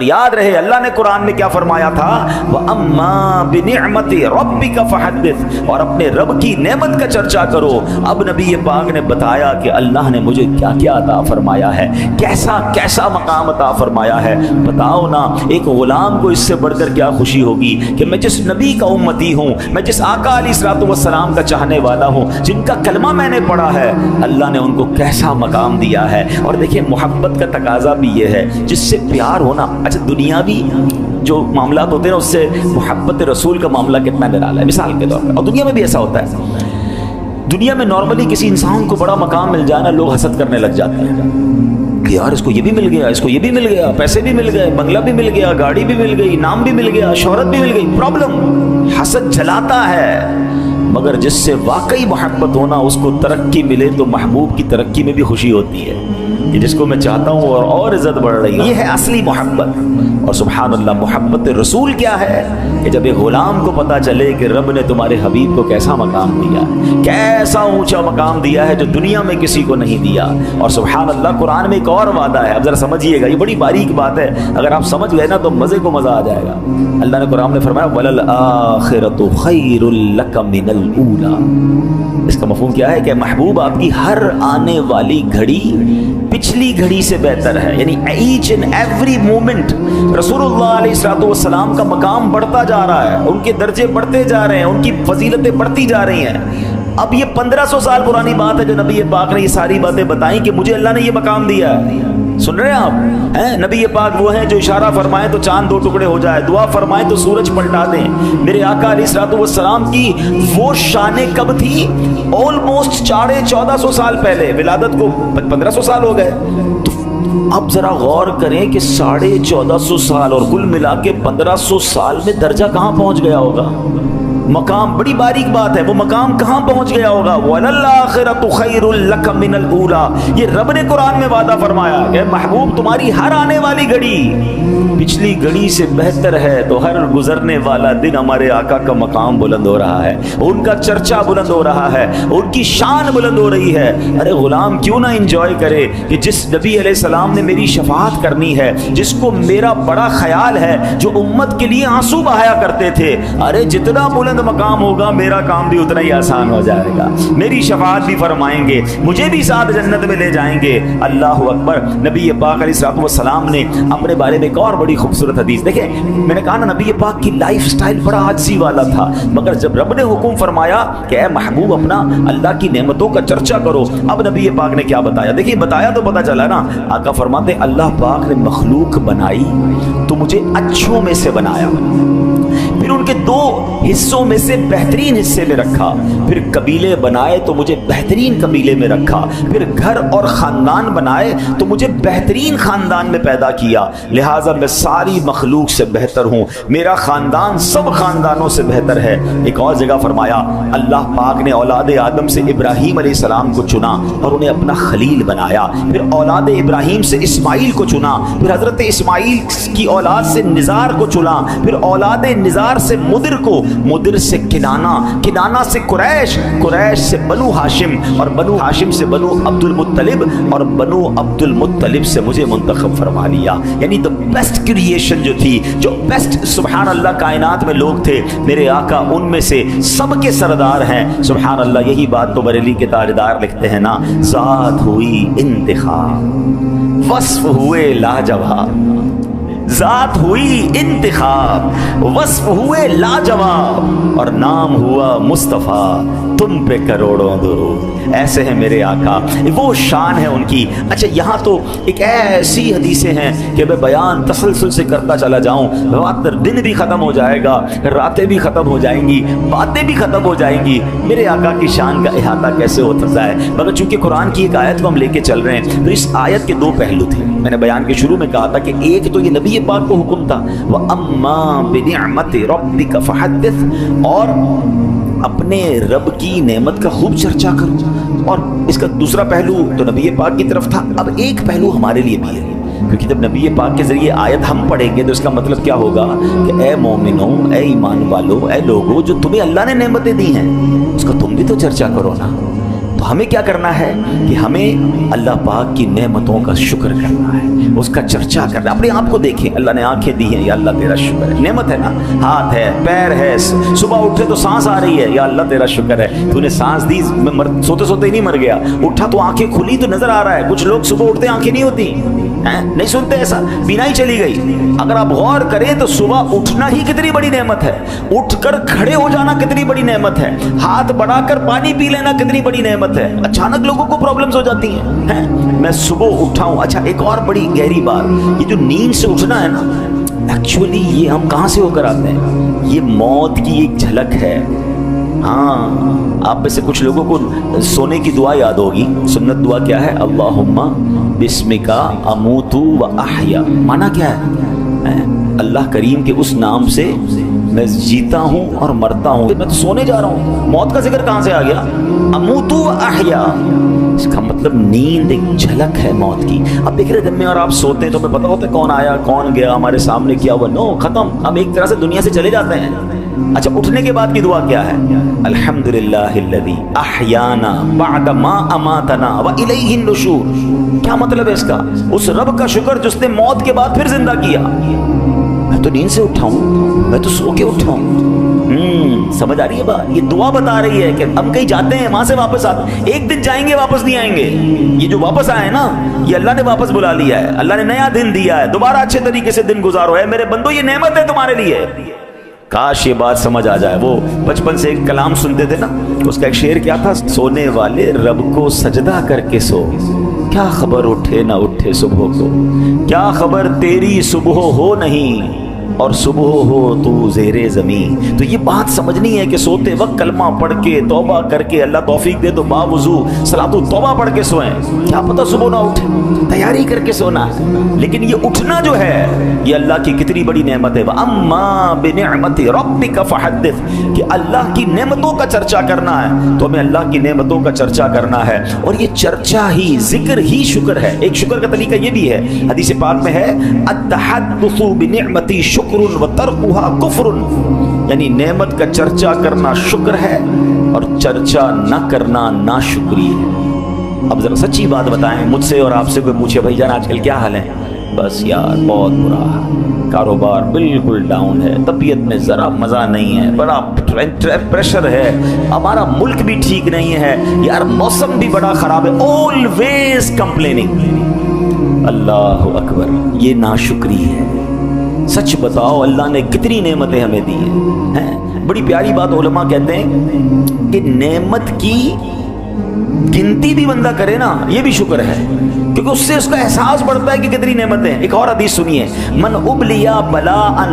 یاد رہے اللہ نے قرآن میں کیا فرمایا تھا، وَأَمَّا بِنِعْمَتِ رَبِّكَ فَحَدِّثْ، اور اپنے رب کی نعمت کا چرچا کرو۔ اب نبی پاک نے بتایا کہ اللہ نے مجھے کیا کیا عطا فرمایا ہے، کیسا کیسا مقام عطا فرمایا ہے۔ بتاؤ نا ایک غلام کو اس سے بڑھ کر کیا خوشی ہوگی کہ میں جس نبی کا امتی ہوں، میں جس آقا علیہ الصلوۃ والسلام کا چاہنے والا ہوں، جن کا کلمہ میں نے پڑھا ہے، اللہ نے ان کو کیسا مقام دیا ہے۔ اور دیکھیں محبت کا تقاضا بھی یہ ہے، جس سے پیار ہونا، اچھا دنیاوی جو معاملات ہوتے ہیں نا اس سے محبت رسول کا معاملہ کتنا نرالا ہے۔ مثال کے طور پر، اور دنیا میں بھی ایسا ہوتا ہے، دنیا میں نارملی کسی انسان کو بڑا مقام مل جائے نا، لوگ حسد کرنے لگ جاتے ہیں کہ یار اس کو یہ بھی مل گیا، اس کو یہ بھی مل گیا، پیسے بھی مل گئے، بنگلہ بھی مل گیا، گاڑی بھی مل گئی، نام بھی مل گیا، شہرت بھی مل گئی۔ پرابلم حسد جلاتا ہے، مگر جس سے واقعی محبت ہونا، اس کو ترقی ملے تو محبوب کی ترقی میں بھی خوشی ہوتی ہے کہ جس کو میں چاہتا ہوں اور عزت بڑھ رہی ہے۔ یہ ہے اصلی محبت۔ اور سبحان اللہ، محبت رسول کیا ہے کہ جب ایک غلام کو پتا چلے کہ رب نے تمہارے حبیب کو کیسا مقام دیا، کیسا اونچا مقام دیا ہے جو دنیا میں کسی کو نہیں دیا۔ اور سبحان اللہ قرآن میں ایک اور وعدہ ہے، اب ذرا سمجھیے گا، یہ بڑی باریک بات ہے، اگر آپ سمجھ گئے نا تو مزے کو مزہ آ جائے گا۔ اللہ نے قرآن میں فرمایا وَلَلْآخِرَةُ خَيْرٌ لَكَ مِنَ الْأُولَىٰ۔ اس کا مفہوم کیا ہے کہ محبوب آپ کی ہر آنے والی گھڑی پچھلی گھڑی سے بہتر ہے، یعنی ایچ اینڈ ایوری مومنٹ رسول اللہ علیہ الصلوۃ والسلام کا مقام بڑھتا جا رہا ہے، ان کے درجے بڑھتے جا رہے ہیں، ان کی فضیلتیں بڑھتی جا رہی ہیں۔ اب یہ 1500 سال پرانی بات ہے جو نبی پاک نے یہ ساری باتیں بتائیں کہ مجھے اللہ نے یہ مقام دیا ہے۔ سن رہے ہیں آپ؟ نبی پاک وہ ہیں جو اشارہ فرمائیں تو چاند 2 ٹکڑے ہو جائے، دعا فرمائیں تو سورج پلٹا دیں۔ میرے آقا علیہ الصلوۃ والسلام کی وہ شانیں کب تھی؟ آلموسٹ 1450 سال پہلے، ولادت کو 1500 سال ہو گئے۔ تو اب ذرا غور کریں کہ 1450 سال اور کل ملا کے 1500 سال میں درجہ کہاں پہنچ گیا ہوگا؟ مقام بڑی باریک بات ہے، وہ مقام کہاں پہنچ گیا ہوگا؟ وَلَلْآخِرَةُ خَيْرٌ لَكَ مِنَ الْأُولَىٰ۔ یہ رب نے قرآن میں وعدہ فرمایا کہ محبوب تمہاری ہر آنے والی گھڑی پچھلی گھڑی سے بہتر ہے۔ تو ہر گزرنے والا دن ہمارے آقا کا مقام بلند ہو رہا ہے، ان کا چرچا بلند ہو رہا ہے، ان کی شان بلند ہو رہی ہے۔ ارے غلام کیوں نہ انجوائے کرے کہ جس نبی علیہ السلام نے میری شفاعت کرنی ہے، جس کو میرا بڑا خیال ہے، جو امت کے لیے آنسو بہایا کرتے تھے، ارے جتنا بلند مقام ہوگا میرا کام بھی اتنا ہی آسان ہو جائے گا، میری شفاعت بھی فرمائیں گے، مجھے بھی ساتھ جنت میں لے جائیں گے۔ اللہ اکبر۔ نبی پاک علیہ الصلوۃ والسلام نے اپنے بارے میں ایک اور بڑی خوبصورت حدیث، دیکھیں میں نے کہا نا نبی پاک کی لائف سٹائل بڑا عاجزی والا تھا، مگر جب رب نے حکم فرمایا کہ اے محبوب اپنا اللہ کی نعمتوں کا چرچا کرو، اب نبی پاک نے کیا بتایا؟ دیکھیے بتایا تو پتہ چلا نا، آقا فرماتے اللہ پاک نے مخلوق بنائی تو مجھے اچھوں میں سے بنایا، پھر ان کے 2 حصوں میں سے بہترین حصے میں رکھا، پھر قبیلے بنائے تو مجھے بہترین قبیلے میں رکھا، پھر گھر اور خاندان بنائے تو مجھے بہترین خاندان میں پیدا کیا، لہٰذا میں ساری مخلوق سے بہتر ہوں، میرا خاندان سب خاندانوں سے بہتر ہے۔ ایک اور جگہ فرمایا اللہ پاک نے اولاد آدم سے ابراہیم علیہ السلام کو چنا اور انہیں اپنا خلیل بنایا، پھر اولاد ابراہیم سے اسماعیل کو چنا، پھر حضرت اسماعیل کی اولاد سے نزار کو چنا، پھر اولاد نزار سے مدر کو، مدر سے کنانہ، کنانہ سے قریش، قریش سے بنو ہاشم، اور بنو ہاشم سے بنو عبد المطلب، اور بنو عبد المطلب سے مجھے منتخب فرما لیا۔ یعنی تو بیسٹ کریشن جو تھی، جو بیسٹ سبحان اللہ کائنات میں لوگ تھے، میرے آقا ان میں سے سب کے سردار ہیں۔ سبحان اللہ، یہی بات تو بریلی کے تاجدار لکھتے ہیں نا، ذات ہوئی انتخاب، وصف ہوئے لاجواب، ذات ہوئی انتخاب، وصف ہوئے لاجواب، اور نام ہوا مصطفیٰ، تم پہ کروڑوں درود۔ ایسے ہیں میرے آقا، وہ شان ہے ان کی۔ اچھا یہاں تو ایک ایسی حدیثیں ہیں کہ میں بیان تسلسل سے کرتا چلا جاؤں، دن بھی ختم ہو جائے گا، راتیں بھی ختم ہو جائیں گی، باتیں بھی ختم ہو جائیں گی، میرے آقا کی شان کا احاطہ کیسے ہو سکتا ہے؟ مگر چونکہ قرآن کی ایک آیت کو ہم لے کے چل رہے ہیں تو اس آیت کے 2 پہلو تھے۔ میں نے بیان کے شروع میں کہا تھا کہ ایک تو یہ نبی پاک کو حکم تھا وَأَمَّا بِنِعْمَةِ رَبِّكَ فَحَدِّثْ، اور اپنے رب کی نعمت کا خوب چرچا کرو، اور اس کا دوسرا پہلو تو نبی پاک کی طرف تھا۔ اب ایک پہلو ہمارے لیے بھی ہے، کیونکہ جب نبی پاک کے ذریعے آیت ہم پڑھیں گے تو اس کا مطلب کیا ہوگا کہ اے مومنوں، اے ایمان والو، اے لوگوں جو تمہیں اللہ نے نعمتیں دی ہیں اس کا تم بھی تو چرچا کرو نا۔ تو ہمیں کیا کرنا ہے کہ ہمیں اللہ پاک کی نعمتوں کا شکر کرنا ہے، اس کا چرچا کرنا ہے۔ اپنے آپ کو دیکھیں، اللہ نے آنکھیں دی ہیں، یا اللہ تیرا شکر ہے، نعمت ہے نا، ہاتھ ہے، پیر ہے، صبح اٹھے تو سانس آ رہی ہے، یا اللہ تیرا شکر ہے، تو نے سانس دی، میں سوتے سوتے ہی نہیں مر گیا، اٹھا تو آنکھیں کھلی تو نظر آ رہا ہے۔ کچھ لوگ صبح اٹھتے آنکھیں نہیں ہوتی، نہیں سنتے ایسا، بینا ہی چلی گئی۔ اگر آپ غور کریں تو صبح اٹھنا ہی کتنی بڑی نعمت ہے، اٹھ کر کھڑے ہو جانا کتنی بڑی نعمت ہے، ہاتھ بڑھا کر پانی پی لینا کتنی بڑی نعمت ہے۔ اچانک لوگوں کو پرابلمز ہو جاتی ہیں، میں صبح اٹھا ہوں۔ اچھا ایک اور بڑی گہری بات، یہ جو نیند سے اٹھنا ہے نا، ایکچولی یہ ہم کہاں سے ہو کر آتے ہیں؟ یہ موت کی ایک جھلک ہے۔ ہاں، آپ میں سے کچھ لوگوں کو سونے کی دعا یاد ہوگی۔ سنت دعا کیا ہے؟ اللہم بسمک اموت و احیا۔ مانا کیا ہے؟ اللہ کریم کے اس نام سے میں جیتا ہوں اور مرتا ہوں، میں تو سونے جا رہا ہوں۔ موت کا ذکر کہاں سے آ گیا؟ اموت و احیا، اس کا مطلب نیند ایک جھلک ہے موت کی۔ اب دیکھ رہے جب میں اور آپ سوتے ہیں تو ہمیں پتہ ہوتا ہے کون آیا کون گیا، ہمارے سامنے کیا ہوا، نو، ختم، ہم ایک طرح سے دنیا سے چلے جاتے ہیں۔ اچھا اٹھنے کے بعد کی دعا کیا ہے؟ الحمدللہ الذی احیانا بعد ما اماتنا والیہ النشور۔ کیا مطلب ہے اس کا؟ اس رب کا شکر جس نے موت کے بعد پھر زندہ کیا۔ میں تو نیند سے اٹھا ہوں، میں تو سو کے اٹھا ہوں۔ سمجھ آ رہی ہے بات؟ یہ دعا بتا رہی ہے کہ ہم کہیں جاتے ہیں، وہاں سے واپس آتے ہیں، ایک دن جائیں گے واپس نہیں آئیں گے۔ یہ جو واپس آئے نا، یہ اللہ نے واپس بلا لیا ہے، اللہ نے نیا دن دیا ہے، دوبارہ اچھے طریقے سے دن گزارو۔ ہے میرے بندو، یہ نعمت ہے تمہارے لیے۔ کاش یہ بات سمجھ آ جائے۔ وہ بچپن سے ایک کلام سنتے تھے نا، اس کا ایک شعر کیا تھا؟ سونے والے رب کو سجدہ کر کے سو، کیا خبر اٹھے نہ اٹھے صبح کو، کیا خبر تیری صبح ہو نہیں اور صبح ہو تو زیر زمین۔ تو یہ بات سمجھنی ہے کہ سوتے وقت کلمہ پڑھ کے توبہ کر کے، اللہ توفیق دے تو باوضو صلاۃ و توبہ پڑھ کے سوئیں، کیا پتہ صبح نہ اٹھے، تیاری کر کے سونا ہے۔ لیکن یہ اٹھنا جو ہے یہ اللہ کی کتنی بڑی نعمت ہے۔ وَأَمَّا بِنِعْمَتِ رَبِّكَ فَحَدِّثْ، کہ اللہ کی نعمتوں کا چرچا کرنا ہے تو ہمیں اللہ کی نعمتوں کا چرچا کرنا ہے، اور یہ چرچا ہی، ذکر ہی شکر ہے۔ ایک شکر کا طریقہ یہ بھی ہے، حدیث پاک میں ہے التحدث بنعمتی شکر و ترکها کفر، یعنی نعمت کا چرچا کرنا شکر ہے اور چرچا نہ کرنا ناشکری ہے۔ اب ذرا سچی بات بتائیں، مجھ سے اور آپ سے کوئی پوچھے بھائی جان آج کل کیا حال ہے؟ بس یار بہت برا ہے، کاروبار بالکل ڈاؤن ہے، طبیعت میں ذرا مزہ نہیں ہے، بڑا پریشر ہے، ہمارا ملک بھی ٹھیک نہیں ہے، یار موسم بھی بڑا خراب ہے، آلویز کمپلیننگ۔ اللہ اکبر، یہ ناشکری ہے۔ سچ بتاؤ اللہ نے کتنی نعمتیں ہمیں دی ہیں۔ بڑی پیاری بات علماء کہتے ہیں کہ نعمت کی گنتی بھی بندہ کرے نا، یہ بھی شکر ہے، کیونکہ اس سے اس کا احساس بڑھتا ہے کہ کتنی نعمتیں ہیں۔ ایک اور حدیث سنیے، من ابلیا بلاء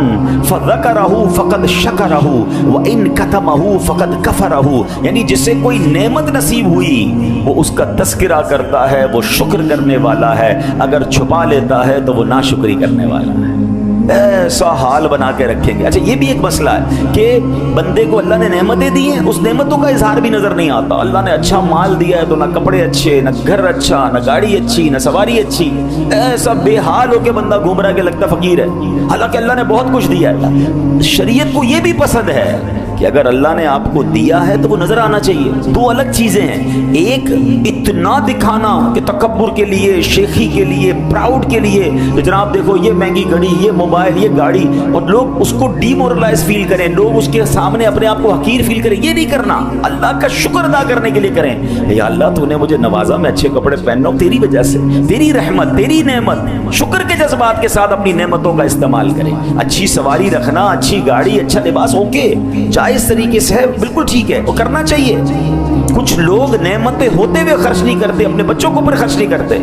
فذکرہ فقد شکرہ وان کتمہ فقد کفرہ، یعنی جسے کوئی نعمت نصیب ہوئی وہ اس کا تذکرہ کرتا ہے، وہ شکر کرنے والا ہے، اگر چھپا لیتا ہے تو وہ ناشکری کرنے والا ہے۔ ایسا حال بنا کے رکھیں گے۔ اچھا یہ بھی ایک مسئلہ ہے کہ بندے کو اللہ نے نعمتیں دی ہیں، اس نعمتوں کا اظہار بھی نظر نہیں آتا۔ اللہ نے اچھا مال دیا ہے تو نہ کپڑے اچھے، نہ گھر اچھا، نہ گاڑی اچھی، نہ سواری اچھی، ایسا بے حال ہو کے بندہ گھوم رہا ہے کہ لگتا فقیر ہے، حالانکہ اللہ نے بہت کچھ دیا ہے۔ شریعت کو یہ بھی پسند ہے کہ اگر اللہ نے آپ کو دیا ہے تو وہ نظر آنا چاہیے۔ دو الگ چیزیں ہیں، ایک اتنا دکھانا کہ تکبر کے لیے، شیخی کے لیے، پراؤڈ کے لیے، تو جناب دیکھو یہ مہنگی گھڑی، یہ موبائل، یہ گاڑی، اور لوگ اس کو ڈی مورلائز فیل کریں، لوگ اس کے سامنے اپنے آپ کو حقیر فیل کریں۔ یہ نہیں کرنا، اللہ کا شکر ادا کرنے کے لیے کریں۔ یا اللہ تو نے مجھے نوازا، میں اچھے کپڑے پہن رہا ہوں تیری وجہ سے، تیری رحمت، تیری نعمت۔ شکر کے جذبات کے ساتھ اپنی نعمتوں کا استعمال کریں۔ اچھی سواری رکھنا، اچھی گاڑی، اچھا لباس، اوکے، جائز طریقے سے ہے، بالکل ٹھیک ہے، وہ کرنا چاہیے۔ کچھ لوگ نعمتیں ہوتے ہوئے خرچ نہیں کرتے، اپنے بچوں کو پر خرچ نہیں کرتے،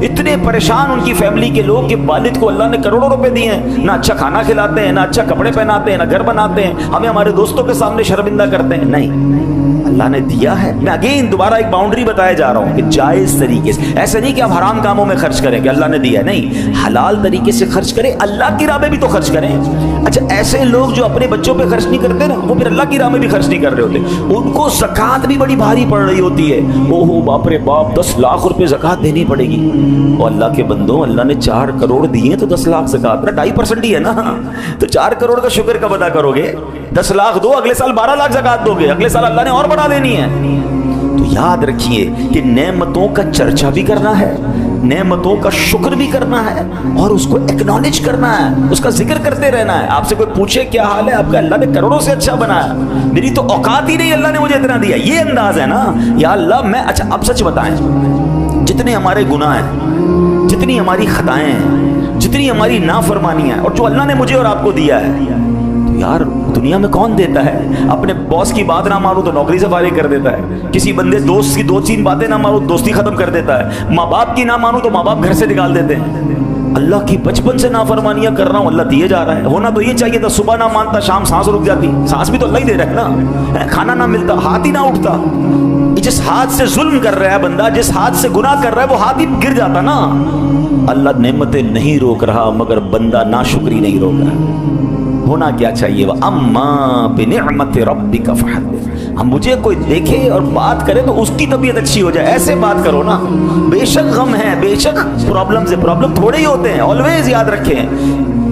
اتنے پریشان ان کی فیملی کے لوگ کہ والد کو اللہ نے کروڑوں روپے دیے ہیں، نہ اچھا کھانا کھلاتے ہیں، نہ اچھا کپڑے پہناتے ہیں، نہ گھر بناتے ہیں، ہمیں ہمارے دوستوں کے سامنے شرمندہ کرتے ہیں۔ نہیں، اللہ نے دیا ہے۔ میں اگین دوبارہ ایک باؤنڈری بتایا جا رہا ہوں کہ جائز طریقے سے، ایسا نہیں کہ آپ حرام کاموں میں خرچ کریں کہ اللہ نے دیا ہے، نہیں، حلال طریقے سے خرچ کریں، اللہ کی راہ میں بھی تو خرچ کریں۔ اچھا ایسے لوگ جو اپنے بچوں پہ خرچ نہیں کرتے نا، وہ پھر اللہ کی راہ میں بھی خرچ نہیں کر رہے ہوتے، ان کو زکوٰۃ بھی بڑی بھاری پڑ رہی ہوتی ہے۔ اوہو باپ رے باپ، 10 لاکھ روپے زکوٰۃ دینی پڑے گی۔ اور اللہ کے بندوں، اللہ نے 4 کروڑ دیے تو 10 لاکھ زکوٰۃ، 2.5% ہی ہے نا، تو 4 کروڑ کا شکر کب ادا کرو گے؟ 10 لاکھ دو، اگلے سال 12 لاکھ زکوٰۃ دو گے، اگلے سال اللہ نے اور بڑھا دینی ہے۔ تو یاد رکھیے کہ نعمتوں کا چرچا بھی کرنا ہے، نعمتوں کا شکر بھی کرنا ہے، اور اس کو ایکنالج کرنا ہے، اس کا ذکر کرتے رہنا ہے۔ آپ سے کوئی پوچھے کیا حال ہے آپ کا، اللہ نے کروڑوں سے اچھا بنایا، میری تو اوقات ہی نہیں، اللہ نے مجھے اتنا دیا، یہ انداز ہے نا۔ یا اللہ میں، اچھا اب سچ بتائیں، جتنے ہمارے گناہ ہیں، جتنی ہماری خطائیں ہیں، جتنی ہماری نافرمانیاں ہیں، اور جو اللہ نے مجھے اور آپ کو دیا ہے، تو یار دنیا میں کون دیتا ہے؟ اپنے باس کی بات نہ مانو تو نوکری سے فارغ کر دیتا ہے، کسی بندے دوست کی 2-3 باتیں نہ مانو دوستی ختم کر دیتا ہے، ماں باپ کی نہ مانو تو ماں باپ گھر سے نکال دیتے ہیں۔ اللہ کی بچپن سے نافرمانیاں کر رہا ہوں، اللہ دیے جا رہا ہے۔ ہونا تو یہ چاہیے تھا صبح نہ مانتا شام سانس رک جاتی، سانس بھی تو اللہ ہی دے رہا ہے نا، کھانا نہ ملتا ہاتھ ہی نہ اٹھتا۔ جس ہاتھ سے ظلم کر رہا ہے بندہ، جس ہاتھ سے گناہ کر رہا ہے، وہ ہاتھ ہی گر جاتا نا۔ اللہ نعمتیں نہیں روک رہا مگر بندہ ناشکری نہیں روک رہا۔ ہونا کیا چاہیے؟ وَأَمَّا بِنِعْمَةِ رَبِّكَ فَحَدِّثْ۔ ہم مجھے کوئی دیکھے اور بات کرے تو اس کی طبیعت اچھی ہو جائے، ایسے بات کرو نا۔ بے شک غم ہے، بے شک پرابلمز ہے، پرابلم تھوڑے ہی ہوتے ہیں، آلویز یاد رکھیں،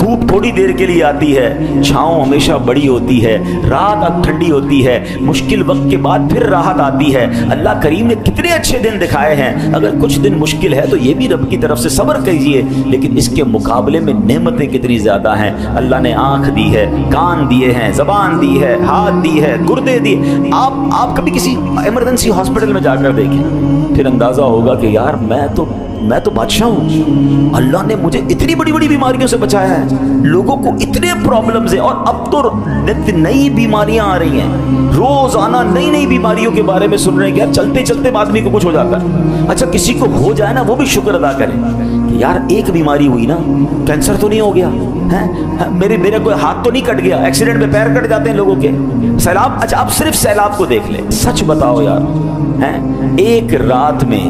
دھوپ تھوڑی دیر کے لیے آتی ہے، چھاؤں ہمیشہ بڑی ہوتی ہے، رات اب ٹھنڈی ہوتی ہے، مشکل وقت کے بعد پھر راحت آتی ہے۔ اللہ کریم نے کتنے اچھے دن دکھائے ہیں، اگر کچھ دن مشکل ہے تو یہ بھی رب کی طرف سے صبر کیجئے، لیکن اس کے مقابلے میں نعمتیں کتنی زیادہ ہیں۔ اللہ نے آنکھ دی ہے، کان دیے ہیں، زبان دی ہے، ہاتھ دی ہے، گردے دیے۔ آپ کبھی کسی ایمرجنسی ہاسپٹل میں جا کر دیکھیں، پھر اندازہ ہوگا کہ یار میں تو بادشاہ ہوں، اللہ نے مجھے اتنی بڑی بڑی بیماریوں سے بچایا ہے، لوگوں کو اتنے پرابلمز ہیں، اور اب تو نئی بیماریاں آ رہی ہیں، روزانہ نئی بیماریوں کے بارے میں سن رہے ہیں کہ یار چلتے چلتے آدمی کو کچھ ہو جاتا ہے۔ اچھا کسی کو ہو جائے نا وہ بھی شکر ادا کرے کہ یار ایک بیماری ہوئی نا، کینسر تو نہیں ہو گیا ہے، میرا کوئی ہاتھ تو نہیں کٹ گیا، ایکسیڈنٹ میں پیر کٹ جاتے ہیں لوگوں کے، سیلاب، اچھا آپ صرف سیلاب کو دیکھ لیں، سچ بتاؤ یار، ایک رات میں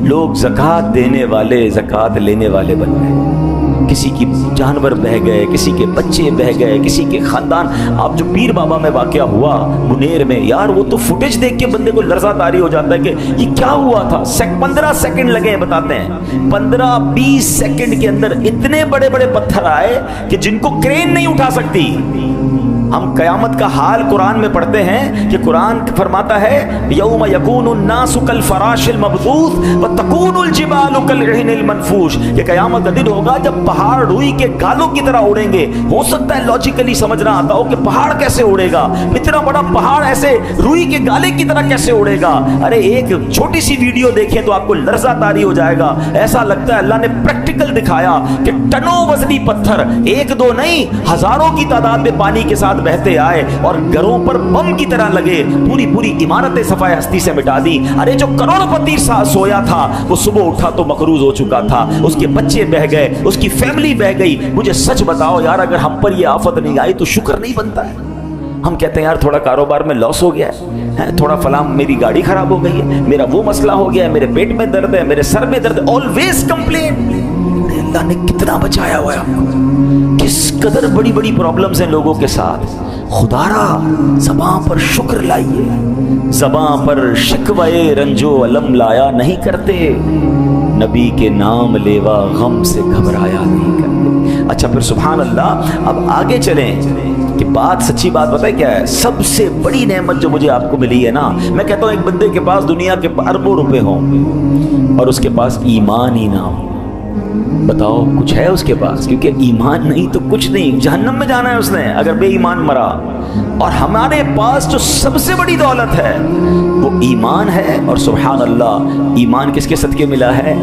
لوگ زکوٰۃ دینے والے زکوٰۃ لینے والے بن گئے، کسی کی جانور بہہ گئے، کسی کے بچے بہہ گئے، کسی کے خاندان۔ آپ جو پیر بابا میں واقعہ ہوا منیر میں، یار وہ تو فوٹیج دیکھ کے بندے کو لرزہ طاری ہو جاتا ہے کہ یہ کیا ہوا تھا۔ 15 سیکنڈ لگے، بتاتے ہیں 15-20 سیکنڈ کے اندر اتنے بڑے بڑے پتھر آئے کہ جن کو کرین نہیں اٹھا سکتی۔ ہم قیامت کا حال قرآن میں پڑھتے ہیں کہ قرآن فرماتا ہے یوم یکون الناس کالفراش المبثوث وتکون الجبال کالعہن المنفوش، کہ قیامت کا دن ہوگا جب پہاڑ روئی کے گالوں کی طرح اڑیں گے۔ ہو سکتا ہے لاجیکلی سمجھ رہا آتا ہو کہ پہاڑ کیسے اڑے گا، اتنا بڑا پہاڑ ایسے روئی کے گالے کی طرح کیسے اڑے گا؟ ارے ایک چھوٹی سی ویڈیو دیکھیں تو آپ کو لرزہ طاری ہو جائے گا۔ ایسا لگتا ہے اللہ نے پریکٹیکل دکھایا کہ ٹنوں وزنی پتھر، ایک دو نہیں ہزاروں کی تعداد میں پانی کے ساتھ بہتے آئے اور گھروں پر بم کی طرح لگے، پوری عمارتیں صفائے ہستی سے مٹا دی۔ ارے جو کروڑ پتی سویا تھا وہ صبح اٹھا تو مقروض ہو چکا تھا، اس کے بچے بہ گئے، اس کی فیملی بہ گئی۔ مجھے سچ بتاؤ یار، اگر ہم پر یہ آفت نہیں آئی تو شکر نہیں بنتا ہے۔ ہم کہتے ہیں یار تھوڑا کاروبار میں لاس ہو گیا ہے، تھوڑا فلاں میری گاڑی خراب ہو گئی ہے، میرا وہ مسئلہ ہو گیا ہے، میرے پیٹ میں درد ہے، میرے سر میں درد ہے، آلویز کمپلین۔ اللہ نے کتنا بچایا ہوا ہے ہم کو، کس قدر بڑی بڑی پرابلمز ہیں لوگوں کے ساتھ۔ خدا را زبان پر شکر لائیے، زبان پر شکوے رنجو علم لایا نہیں کرتے، نبی کے نام لیوا غم سے گھبرایا نہیں کرتے۔ اچھا پھر سبحان اللہ، اب آگے چلیں کہ بات سچی بات بتائیں کیا ہے؟ سب سے بڑی نعمت جو مجھے آپ کو ملی ہے نا، میں کہتا ہوں ایک بندے کے پاس دنیا کے اربوں روپے ہوں اور اس کے پاس ایمان ہی نہ ہو، بتاؤ کچھ ہے اس کے پاس؟ کیونکہ ایمان نہیں تو کچھ نہیں، جہنم میں جانا ہے اس نے اگر بے ایمان مرا۔ اور ہمارے پاس جو سب سے بڑی دولت ہے وہ ایمان ہے، اور سبحان اللہ ایمان کس کے صدقے ملا ہے؟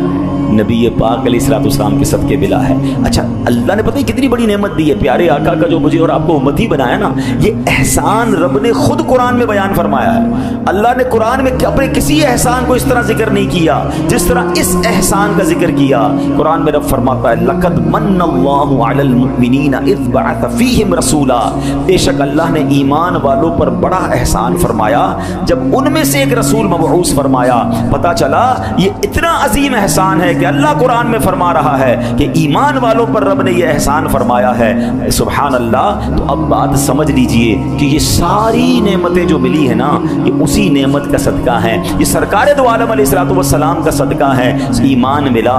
نبی پاک علیہ الصلوۃ والسلام کے صدقے ملا ہے۔ اچھا اللہ نے پتہ ہے کتنی بڑی نعمت دی ہے، پیارے آقا کا جو مجھے اور آپ کو امتی بنایا نا، یہ احسان رب نے خود قرآن میں بیان فرمایا ہے۔ اللہ نے قرآن میں اپنے کسی احسان کو اس طرح ذکر نہیں کیا جس طرح اس احسان کا ذکر کیا۔ قرآن میں رب فرماتا ہے لقد من اللہ علی المؤمنین اذ بعث فیہم رسولا، بے شک اللہ نے ایمان والوں پر بڑا احسان فرمایا جب ان میں سے ایک رسول مبعوث فرمایا۔ پتہ چلا یہ اتنا عظیم احسان ہے کہ اللہ قرآن میں فرما رہا ہے کہ ایمان والوں پر رب نے یہ احسان فرمایا ہے۔ سبحان اللہ۔ تو اب بات سمجھ لیجئے کہ یہ ساری نعمتیں جو ملی ہیں نا، یہ اسی نعمت کا صدقہ ہے، یہ سرکار دو عالم علیہ الصلوۃ والسلام کا صدقہ ہے۔ ایمان ملا،